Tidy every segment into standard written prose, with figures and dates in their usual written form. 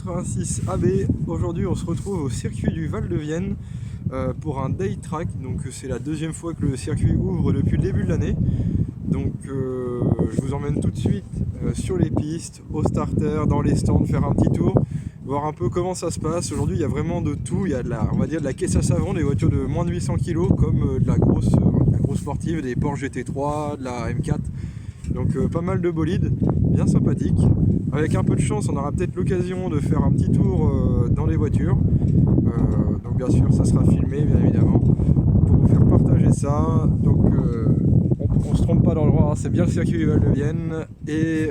86 AB. Aujourd'hui on se retrouve au circuit du Val de Vienne pour un day track. Donc c'est la deuxième fois que le circuit ouvre depuis le début de l'année. Donc je vous emmène tout de suite sur les pistes, au starter, dans les stands, faire un petit tour, voir un peu comment ça se passe. Aujourd'hui il y a vraiment de tout, il y a de la, on va dire de la caisse à savon, des voitures de moins de 800 kg comme de la grosse sportive, des Porsche GT3, de la M4. Donc pas mal de bolides, bien sympathiques. Avec un peu de chance, on aura peut-être l'occasion de faire un petit tour dans les voitures. Donc bien sûr, ça sera filmé, bien évidemment, pour vous faire partager ça. Donc on se trompe pas dans le droit, c'est bien le circuit du Val de Vienne. Et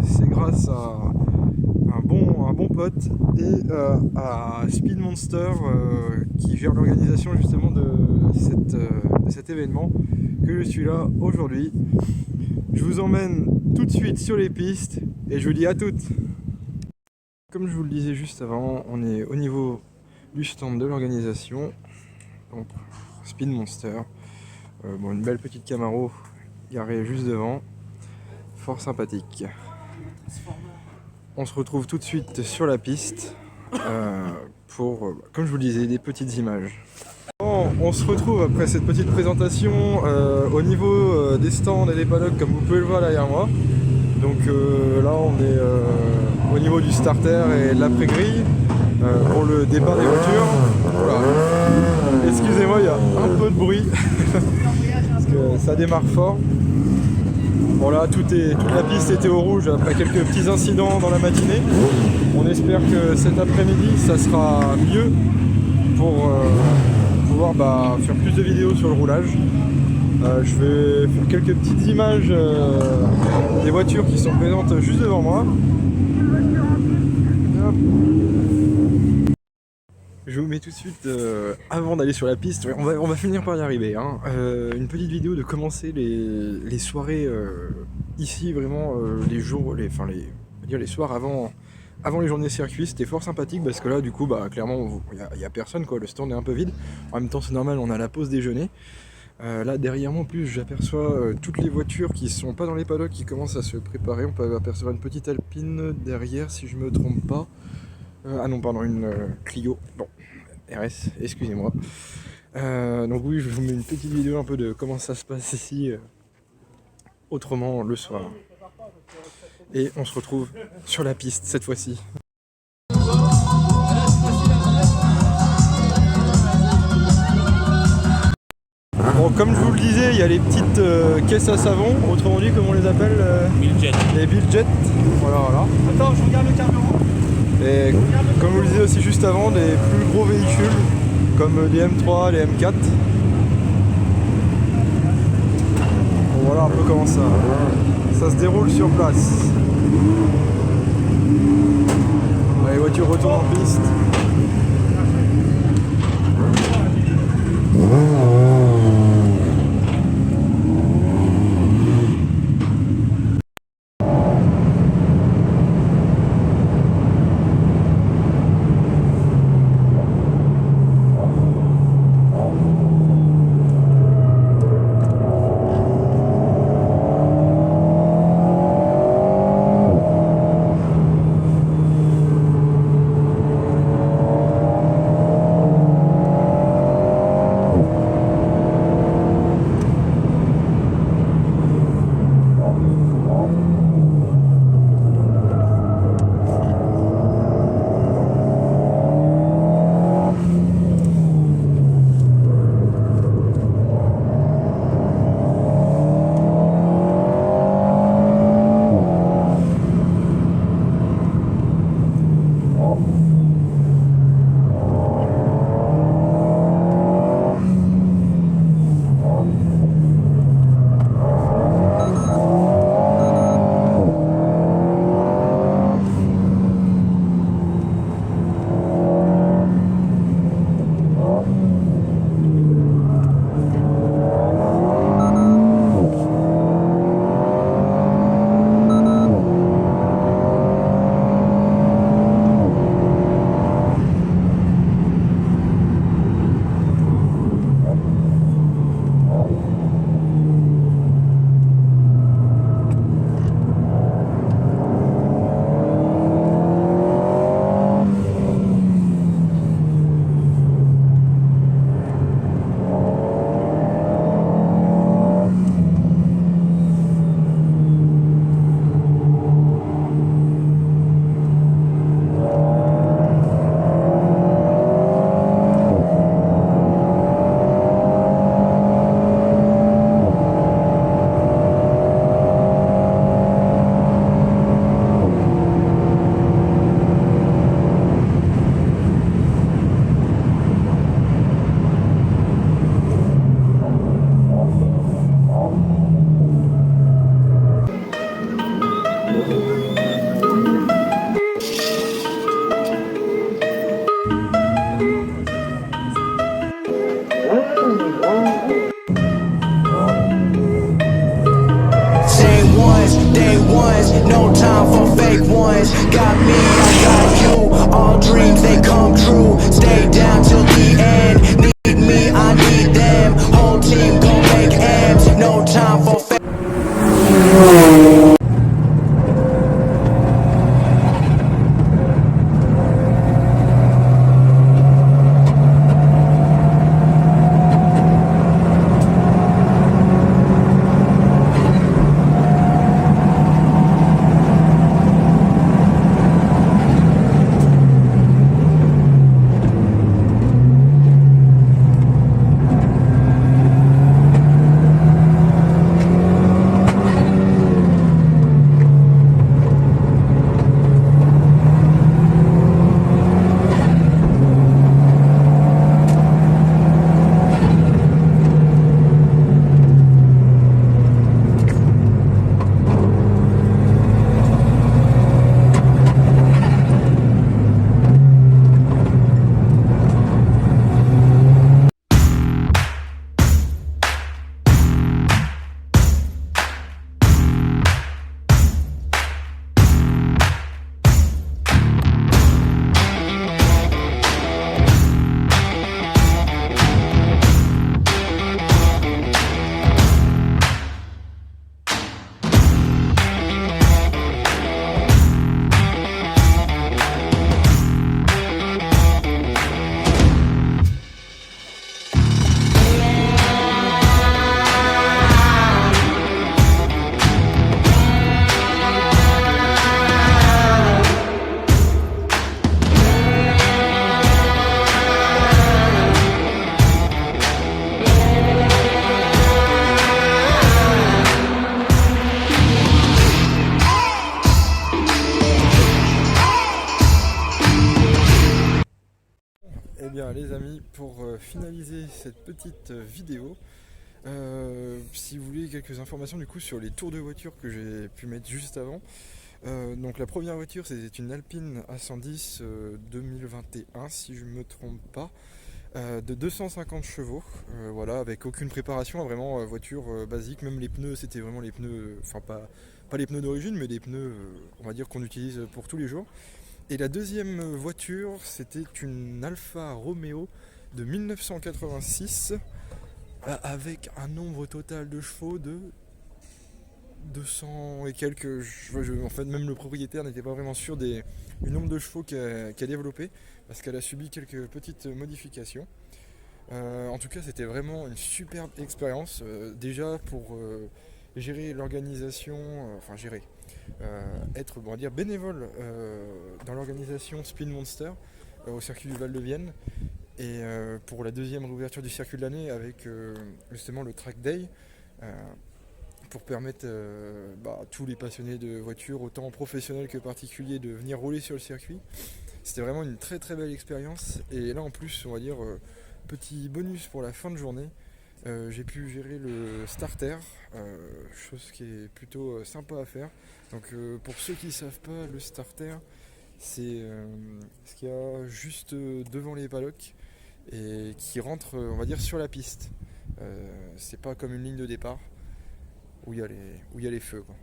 c'est grâce à un bon pote et à Speed Monster qui gère l'organisation justement de cet événement que je suis là aujourd'hui. Je vous emmène tout de suite sur les pistes et je vous dis à toutes. Comme je vous le disais juste avant, on est au niveau du stand de l'organisation, donc Speed Monster. Bon, une belle petite Camaro garée juste devant, fort sympathique. On se retrouve tout de suite sur la piste pour, comme je vous le disais, des petites images. Bon, on se retrouve après cette petite présentation au niveau des stands et des paddocks, comme vous pouvez le voir derrière moi. Donc là on est au niveau du starter et de l'après-grille pour le départ des voitures. Voilà. Excusez-moi, il y a un peu de bruit parce que ça démarre fort. Bon là toute la piste était au rouge après quelques petits incidents dans la matinée. On espère que cet après-midi ça sera mieux pour pouvoir faire plus de vidéos sur le roulage. Je vais faire quelques petites images des voitures qui sont présentes juste devant moi. Hop. Je vous mets tout de suite, avant d'aller sur la piste, on va finir par y arriver, hein, une petite vidéo de commencer les soirées ici, vraiment les jours, les soirs avant les journées circuit. C'était fort sympathique parce que là du coup clairement il n'y a personne quoi, le stand est un peu vide. En même temps c'est normal, on a la pause déjeuner. Là derrière moi en plus j'aperçois toutes les voitures qui sont pas dans les paddocks qui commencent à se préparer. On peut apercevoir une petite Alpine derrière si je me trompe pas. Ah non pardon, une Clio, bon, RS, excusez-moi. Donc oui, je vous mets une petite vidéo un peu de comment ça se passe ici autrement le soir. Et on se retrouve sur la piste cette fois-ci. Bon, comme je vous le disais, il y a les petites caisses à savon, autrement dit, comme on les appelle les Biljet. Voilà. Attends, je regarde le carburant. Et comme je vous le disais aussi juste avant, des plus gros véhicules, comme les M3, les M4. Bon, voilà un peu comment ça se déroule sur place. Les voitures retournent en piste. pour finaliser cette petite vidéo, si vous voulez quelques informations du coup sur les tours de voiture que j'ai pu mettre juste avant. Donc la première voiture c'était une Alpine A110 2021 si je ne me trompe pas, de 250 chevaux, voilà, avec aucune préparation, vraiment voiture basique, même les pneus c'était vraiment les pneus, enfin pas les pneus d'origine mais des pneus on va dire qu'on utilise pour tous les jours. Et la deuxième voiture c'était une Alfa Romeo de 1986 avec un nombre total de chevaux de 200 et quelques. En fait, même le propriétaire n'était pas vraiment sûr du nombre de chevaux qu'elle développé parce qu'elle a subi quelques petites modifications. En tout cas, c'était vraiment une superbe expérience. Déjà pour gérer l'organisation, être on va dire bénévole dans l'organisation Spin Monster au circuit du Val de Vienne. Et pour la deuxième réouverture du circuit de l'année avec justement le Track Day pour permettre à tous les passionnés de voitures, autant professionnels que particuliers, de venir rouler sur le circuit. C'était vraiment une très très belle expérience. Et là en plus, on va dire, petit bonus pour la fin de journée, j'ai pu gérer le starter, chose qui est plutôt sympa à faire. Donc pour ceux qui ne savent pas, le starter, c'est ce qu'il y a juste devant les paddocks et qui rentre, on va dire, sur la piste. C'est pas comme une ligne de départ où il y a les feux, quoi.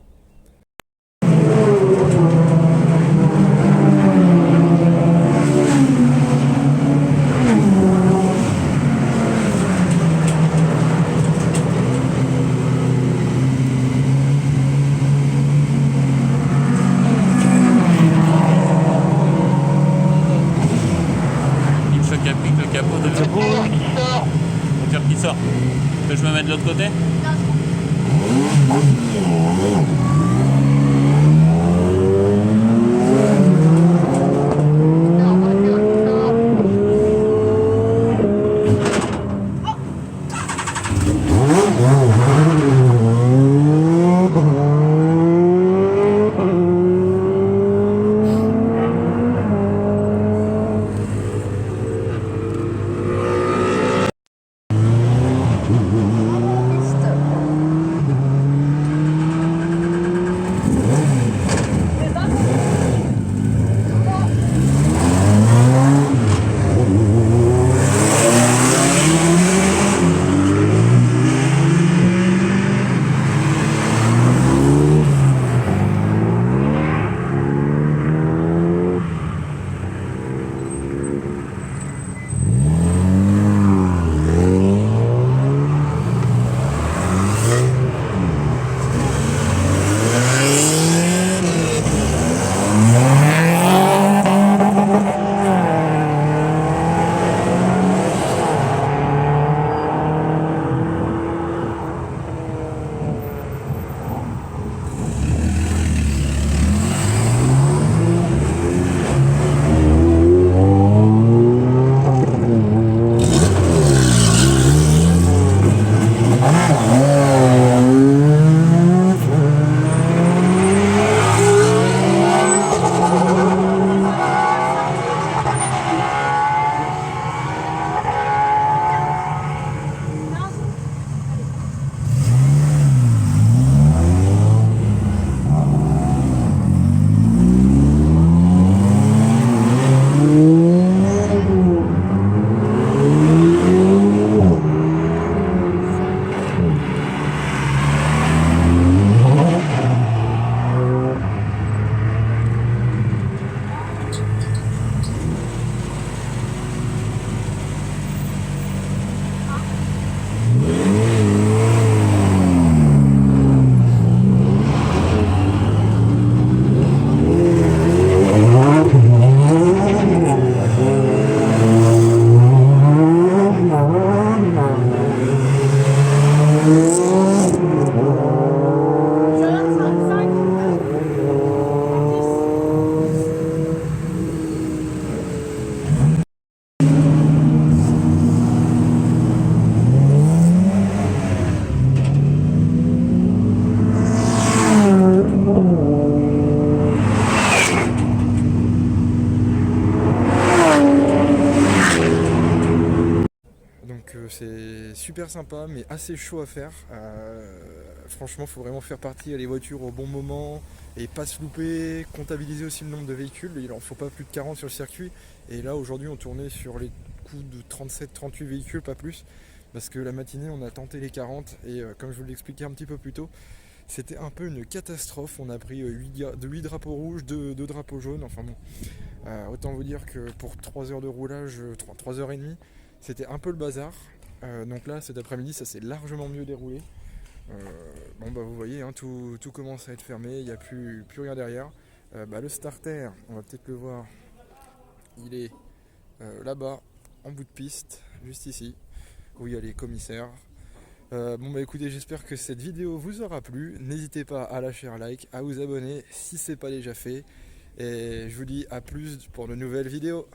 Le capot de voiture qui sort. Que je me mette de l'autre côté? Donc c'est super sympa mais assez chaud à faire. Franchement faut vraiment faire partir les voitures au bon moment et pas se louper, comptabiliser aussi le nombre de véhicules, il en faut pas plus de 40 sur le circuit. Et là aujourd'hui on tournait sur les coups de 37-38 véhicules, pas plus, parce que la matinée on a tenté les 40 et comme je vous l'expliquais un petit peu plus tôt, c'était un peu une catastrophe. On a pris 8 drapeaux rouges, 2 drapeaux jaunes, enfin bon. Autant vous dire que pour 3 heures de roulage, 3h30, c'était un peu le bazar. Donc là, cet après-midi, ça s'est largement mieux déroulé. Bon bah vous voyez, hein, tout commence à être fermé, il n'y a plus rien derrière. Le starter, on va peut-être le voir, il est là-bas, en bout de piste, juste ici, où il y a les commissaires. Écoutez, j'espère que cette vidéo vous aura plu. N'hésitez pas à lâcher un like, à vous abonner si ce n'est pas déjà fait. Et je vous dis à plus pour de nouvelles vidéos.